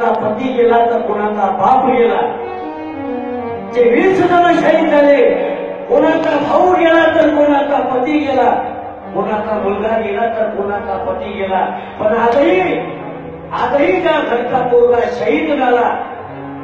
कोणाचा पती गेला तर कोणाचा बाप गेला, जे 20 जण शहीद झाले, कोणाचा भाऊ गेला तर कोणाचा पती गेला, कोणाचा मुलगा गेला तर कोणाचा पती गेला. पण आजही त्या घरचा पोरगा शहीद झाला,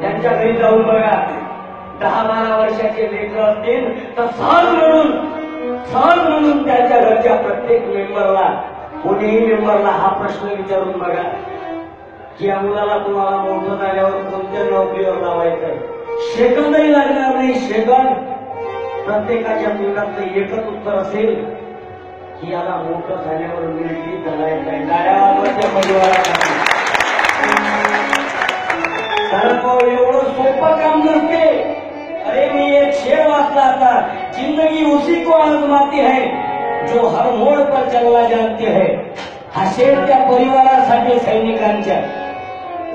त्यांच्या घरी जाऊन बघा. 10-12 वर्षाचे लेकर असतील तर सहज म्हणून त्यांच्या घरच्या प्रत्येक मेंबरला, कोणीही मेंबरला हा प्रश्न विचारून बघा की या मुलाला तुम्हाला मोठं झाल्यावर कोणत्या नोकरीवर लावायचंय. सेकंदही लागणार नाही. सेकंद प्रत्येकाच्या तोंडातलं एकच उत्तर असेल की याला मोठं झाल्यावर मिळती करायचंय. गाड्यावरच्या परिवारासाठी. कारण एवढं सोपं काम नसते. अरे मी एक शेर वाचला आता, जिंदगी उसी को आजमाती है जो हर मोड़ पर चलना जानते है. हा शेर त्या परिवारासाठी, सैनिकांच्या.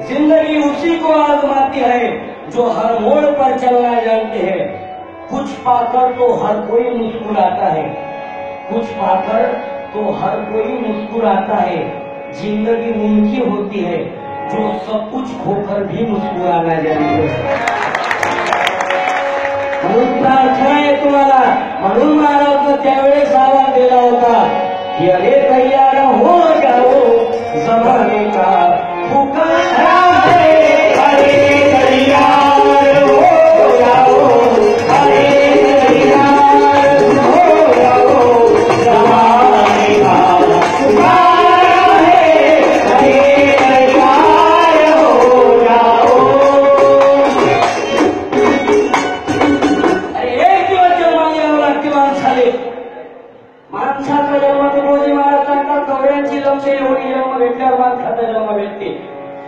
जिंदगी उसी को आजमाती है जो हर मोड़ पर चलना जानते हैं. कुछ पाकर तो हर कोई मुस्कुराता है, कुछ पाकर तो हर कोई मुस्कुराता है. जिंदगी उनकी होती है जो सब कुछ खोकर भी मुस्कुराना जानते हैं. म्हणून प्रार्थना आहे तुम्हाला. म्हणून महाराज त्यावेळेस आवाज दिला होता की अरे तैयार हो जाओ, जमाने का पुकारा है. अरे तैयार हो जाओ, अरे तैयार हो जाओ, जमाने का पुकारा है. अरे तैयार हो जाओ. माणसाचा जन्म तुकोजी महाराज सांगतात, कवड्यांची लक्ष्य एवढी जन्म भेटल्यावर माणसाचा जन्म भेटते.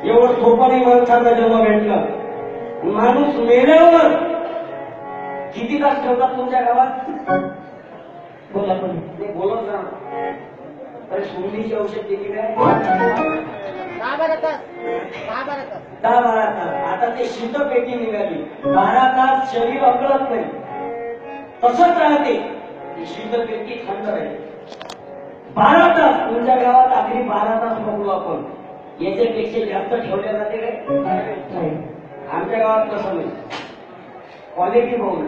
एवढं सोपं नाही माणसाचा जन्म भेटणं. माणूस मेल्यावर किती तास ठेवतात तुमच्या गावात? बोला पण बोलत जा. अरे सुंदीची औषध किती काय? 10-12 तास. 10-12 तास. आता ते शीतपेटी निघाली. 12 तास शरीर अकळत नाही, तसंच राहते. शीतपेटी थंड राहील. 12 तास तुमच्या गावात आखरी 12 तास बघू आपण. याच्यापेक्षा जास्त ठेवल्या जाते काय? आमच्या गावात कसं नाही. क्वालिटी बघू,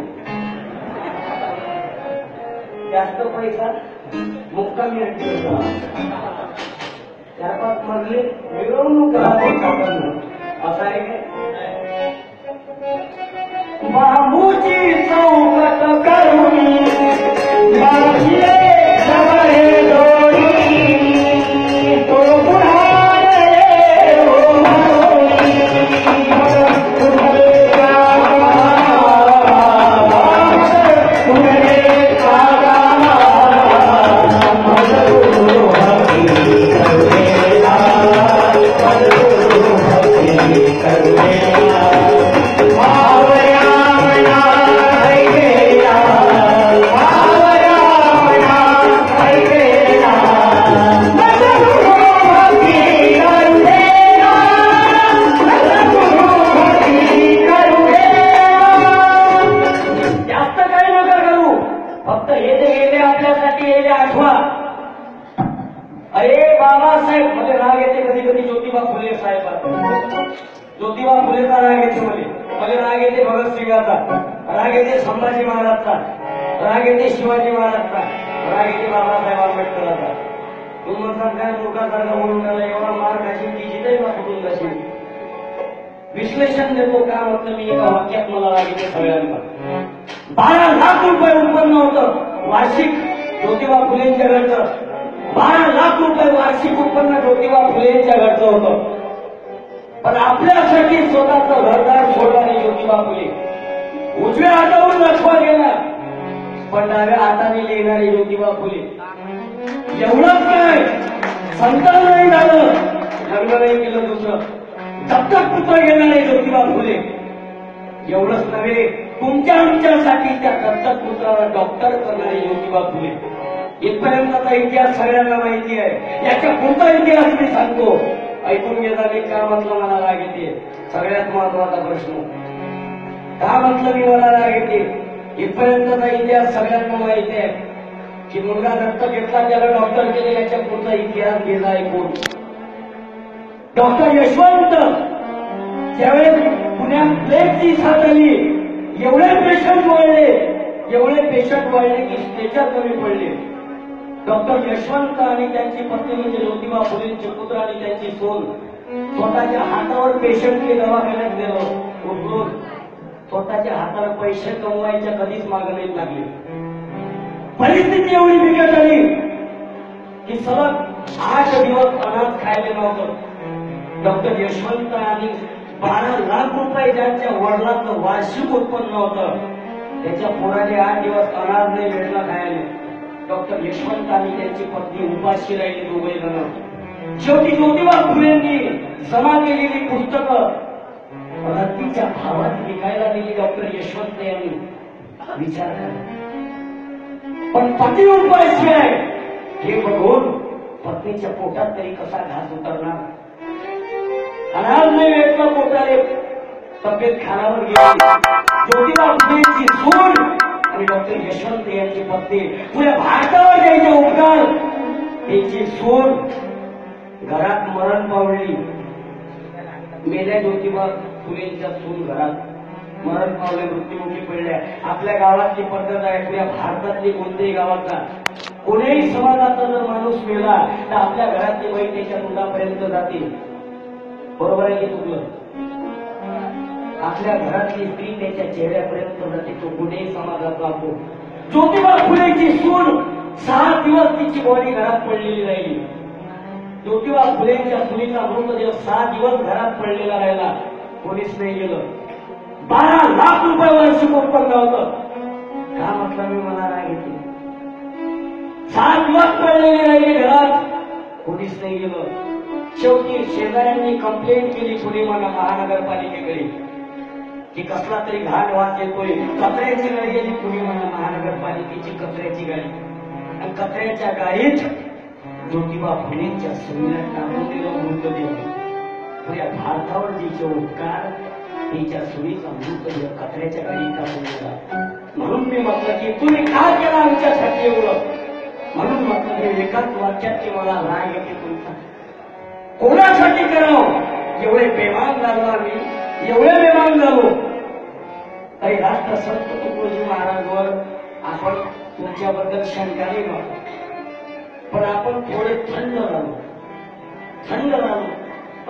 जास्त पैसा मुक्कामी आणते. 4-5 मजले मिरवणूक असं आहे काय? बाबूची चौकट करून ज्योतिबा फुलेचा राग येते. मला राग येते भगतसिंगाचा, राग येते संभाजी महाराजचा, राग येते शिवाजी महाराजचा, राग येते बाबासाहेब आंबेडकरांचा. तुम्ही म्हणता काय मूर्खासारखा बोलून त्याला एवढा मार खाशील की जिथे फुटून जाशील. विश्लेषण देतो का म्हटलं मी एका वाक्यात. मला राग येते सगळ्यांना. 12 लाख रुपये उत्पन्न होतं वार्षिक ज्योतिबा फुलेंच्या घरचं. 12 लाख रुपये वार्षिक उत्पन्न ज्योतिबा फुलेंच्या घरचं होतं. पण आपल्यासाठी स्वतःचं घरदार सोडणारे ज्योतिबा फुले. उजव्या हातावरून लक्ष्मण गेला, पण डाव्या हाताने लिहिणारे ज्योतिबा फुले. एवढंच काय, संतान नाही झालं, लग्न नाही केलं दुसरं, दत्तक पुत्र घेणारे ज्योतिबा फुले. एवढंच नव्हे, तुमच्या आमच्यासाठी त्या दत्तक पुत्राला डॉक्टर करणारे ज्योतिबा फुले. इथपर्यंतचा इतिहास सगळ्यांना माहिती आहे. याच्या कोणता इतिहास मी सांगतो, ऐकून घेता. मी का म्हटलं मला राग येते? सगळ्यात महत्वाचा प्रश्न, का म्हटलं मी मला राग येते? इथपर्यंतचा इतिहास सगळ्यांना माहिती आहे की मुलगा दत्तक घेतला, त्याला डॉक्टर केले. याच्या पुढचा इतिहास गेला ऐकून. डॉक्टर यशवंत ज्यावेळेस पुण्यात प्लेगची साथ आली, एवढे पेशंट वाढले की स्ट्रेचर कमी पडले. डॉक्टर यशवंत आणि त्यांची पत्नी म्हणजे ज्योतिबा फुलेंचे पुत्र आणि त्यांची सोन स्वतःच्या हातावर पेशंटने दवाखान्यात गेलो उठून. स्वतःच्या हातावर पैसे कमवायच्या कधीच मागं नाही लागले. परिस्थिती एवढी बिकट आली की सलग 8 दिवस अनाज खायला नव्हतं. डॉक्टर यशवंत आणि 12 लाख रुपये ज्यांच्या वडिलांचं वार्षिक उत्पन्न होतं, त्याच्या पोराने 8 दिवस अनाज नाही भेटला खायला. डॉक्टर यशवंत आणि त्यांची पत्नी उपाशी राहिली दोघे जण. शेवटी ज्योतिबा फुलेंनी जमा केलेली पुस्तकं रत्तीच्या भावात विकायला दिली. डॉक्टर यशवंत यांनी विचार करा, पण पती उपायशिवाय हे बघून पत्नीच्या पोटात तरी कसा घास उतरणार. अनाज नाही भेटलं, पोटाले तब्येत खानावर गेली. ज्योतिबा फुलेंची सून आणि डॉक्टर यशवंत यांची पत्नी पुऱ्या भारतावर द्यायचे उपकार. त्यांची सून घरात मरण पावली. मेल्या ज्योतिबा फुलेंच्या सून घरात मरण पावल्या, मृत्युमुखी पडल्या. आपल्या गावातली पद्धत आहे, पुऱ्या भारतातली कोणत्याही गावाचा कोणीही समाजाचा जर माणूस मेला तर आपल्या घरातली बाई त्याच्या मुलापर्यंत जाते. बरोबर आहे की चुकलं? आपल्या घरातली स्त्री त्याच्या चेहऱ्यापर्यंत जाते, तो कुठेही समाजात जातो. ज्योतिबा फुलेची सून 6 दिवस तिची बॉडी घरात पडलेली राहिली. ज्योतिबा फुलेंच्या सुनीचा मृतदेह 6 दिवस घरात पडलेला राहिला, कोणीच नाही गेलं. 12 लाख रुपये वार्षिक उत्पन्न होतं. का म्हटलं मी मला राग येते. 6 दिवस पडलेली राहिली घरात, कोणीच नाही गेलं. शेवटी शेजाऱ्यांनी कंप्लेंट केली पुणे महानगरपालिकेकडे की कसला तरी घाण वास येतोय. कचऱ्याची गाडी गेली पुणे महानगरपालिकेची कचऱ्याची गाडी, आणि कचऱ्याच्या गाडीत ज्योतिबा फुलेंच्या सुनीला टाकून दिलं मृतदेह. पुऱ्या भारतावर तिचे उपकार, तिच्या सुनीचा मृतदेह कचऱ्याच्या गाडीत टाकून दिला. म्हणून मी म्हटलं की तुम्ही का केला आमच्यासाठी एवढं. म्हणून म्हटलं की एकाच वाक्यात की मला राग येते तुमचा. कोणासाठी करावं. एवढे बेमान झालो आम्ही, एवढे बेमान झालो तरी राष्ट्रसंत तुकडोजी महाराजवर आपण तुमच्याबद्दल शंका नाही नव्हता, पण आपण थोडे थंड झालो.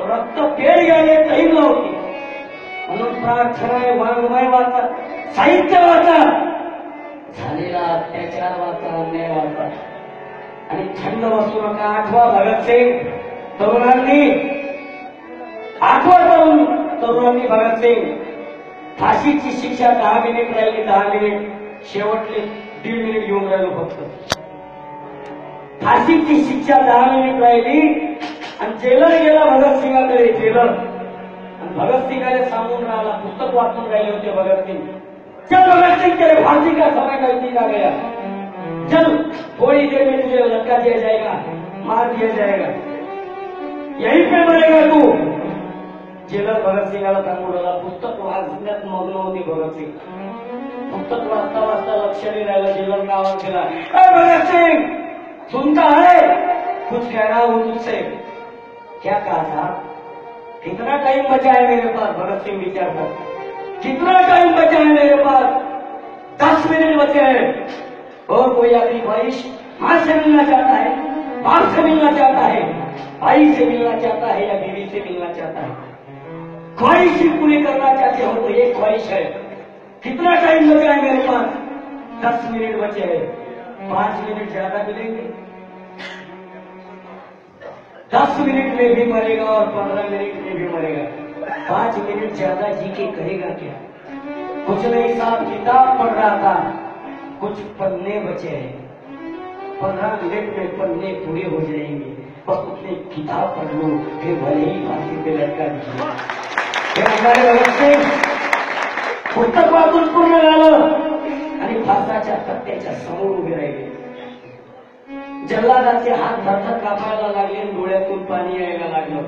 रक्त पेढ घ्यायला टाईम नव्हती. म्हणून प्रार्थना आहे, वाङ्मय वाचा, साहित्य वाचा, झालेला अत्याचार वाचा, अन्याय वाचा आणि थंड बसू नका. आठवा भगतसिंग तरुणांनी, आठवा तरुणांनी भगतसिंग. फाशीची शिक्षा 10 मिनिट राहिली, 10 मिनिट, शेवटले 1.5 मिनिट घेऊन राहिलो फक्त. फाशीची शिक्षा 10 मिनिट राहिली आणि जेलर गेला भगतसिंगाकडे. जेलर आणि भगतसिंगाने सांगून राहिला, पुस्तक वाचून राहिले होते भगतसिंग. चल भगतसिंग, तेरे फांसी का समय नजदीक आ गया, चल थोड़ी देर में तुझे लटका दिया जाएगा, मार दिया जाएगा, यहीं पे मरेगा तू. जेलर भगतसिंगाला सांगून राहिला. पुस्तक वाचण्यात मग्न होती भगतसिंग. पुस्तक वाचता वाचता लक्ष नाही राहिलं. जेलर आवाज दिला, भगतसिंग सुनता है, कुछ कह रहा हूं तुझसे. क्या कहा था? कितना टाइम बचा है मेरे पास? भगतसिंग विचारता, कितना टाइम बचा है मेरे पास? 10 मिनट बचे हैं. और कोई अपनी ख्वाहिश, मां से मिलना चाहता है, बाप से मिलना चाहता है, भाई से मिलना चाहता है या बीवी से मिलना चाहता है? ख्वाहिश ही पूरी करना चाहते हो तो ये ख्वाहिश है. कितना टाइम बचा है मेरे पास? 10 मिनट बचे हैं. 5 मिनट ज्यादा मिलेंगे. 10 मिनट में भी मरेगा और 15 मिनट में भी मरेगा. 5 मिनट ज्यादा जी के करेगा क्या? कुछ नहीं साहब, किताब पढ़ रहा था, कुछ पन्ने बचे हैं. 15 मिनट में पन्ने पूरे हो जाएंगे. बस उसने किताब पढ़ लो, फिर भले ही फांसी पे लटका दीजिए. हे हमारे भगतसिंग पुस्तक वाचून पूर्ण झालं आणि फासाच्या तत्त्याच्या समोर उभे राहिले. जल्लादाचे हात धरधर कापायला लागले, डोळ्यातून पाणी यायला लागलं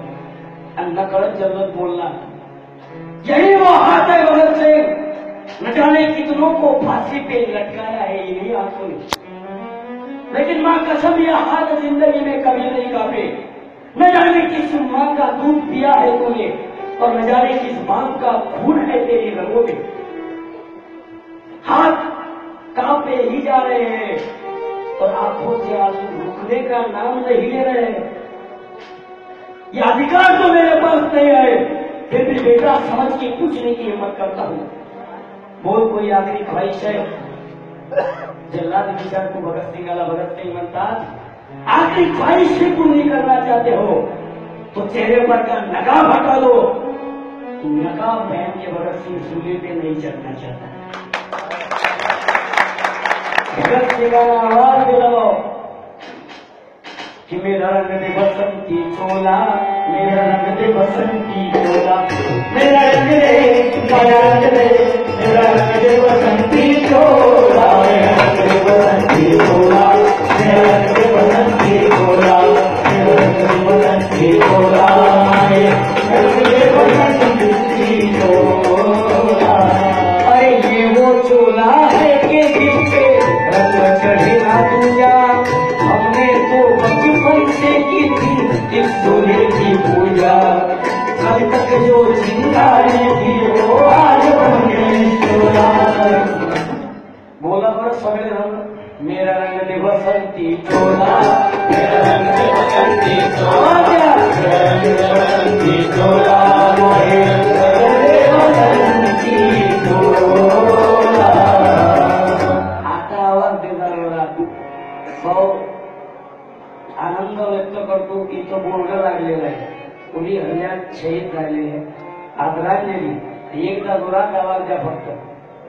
आणि नकळत जल्लाद बोलला, यही वो हाथ है भगतसिंग, न जाने कितनों को फांसी पे लटकाया है इन्हीं आंखों ने. लेकिन मां कसम, यह हाथ जिंदगी में कभी नहीं कांपे. न जाने किस मां का दूध पिया है तूने और न जाने किस बात का खून है तेरी रगों में। हाथ कांपे ही जा रहे हैं और आंखों से आंसू रुकने का नाम नहीं ले रहे हैं। ये अधिकार तो मेरे पास नहीं है, फिर भी बेटा समझ के पूछने की हिम्मत करता हूं। बोल कोई आखिरी ख्वाहिश है? जल्लाद विचार को भगत सिंह म्हणतात आखिरी ख्वाहिश से पूरी करना चाहते हो तो चेहरे पर का नकाब हटा दो। नकाब पहन के भगत सिंह सूली पे नहीं चढ़ना चाहता। भगत सिंह का आवाज दिलाओ कि मेरा रंग दे बसंती चोला, मेरा रंग दे बसंती चोला, मेरा रंग दे, मेरा रंग दे, मेरा रंग दे बसंती चोला, मेरा रंग दे बसंती चोला, मेरा रंग दे बसंती चोला, मेरा रंग दे बसंती चोला, मेरा रंग दे बसंती चोला। अरे ये वो चोला है कि जिसपे रंग चढ़े ना तुझा, हमने तो बचपन से की थी इस दूल्हे की पूजा, कल तक जो चिंगारी थी वो आज बन गई चोला। बोला पर सगळे रंग मेरा रंग दे बसंती चोला, मेरा रंग दे बसंती चोला, मेरा रंग दे बसंती चोला, मेरा रंग दे बसंती चोला। आता आवाज देणार मला भाऊ आनंद व्यक्त करतो की तो बोर्ड लागलेला आहे, कोणी हल्ल्यात शहीद झालेले आहे, आदरांजली एकदा जोरात आवाज द्या फक्त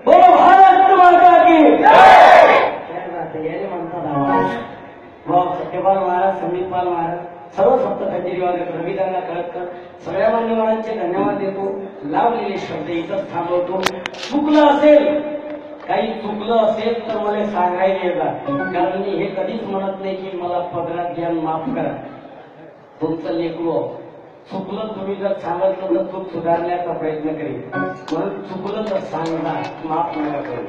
बोलो भारत माता की जय। काय राहते याने म्हणतात आवाज भाऊ सत्यपाल महाराज, संदीपपाल महाराज, सर्व सप्त खंजीरीवाले रविदांना कळतकर सगळ्या मान्यवरांचे धन्यवाद देतो। लाभलेले शब्द इथंच थांबवतो। चुकलं असेल, काही चुकलं असेल तर मला सांगायला येतात, कारण मी हे कधीच म्हणत नाही की मला पदरात घ्या माफ करा। तुमचं लेकरू चुकलं तुम्ही जर सांगितलं तर चूक सुधारण्याचा प्रयत्न करेल, म्हणून चुकलं तर सांगा, माफ नका करू।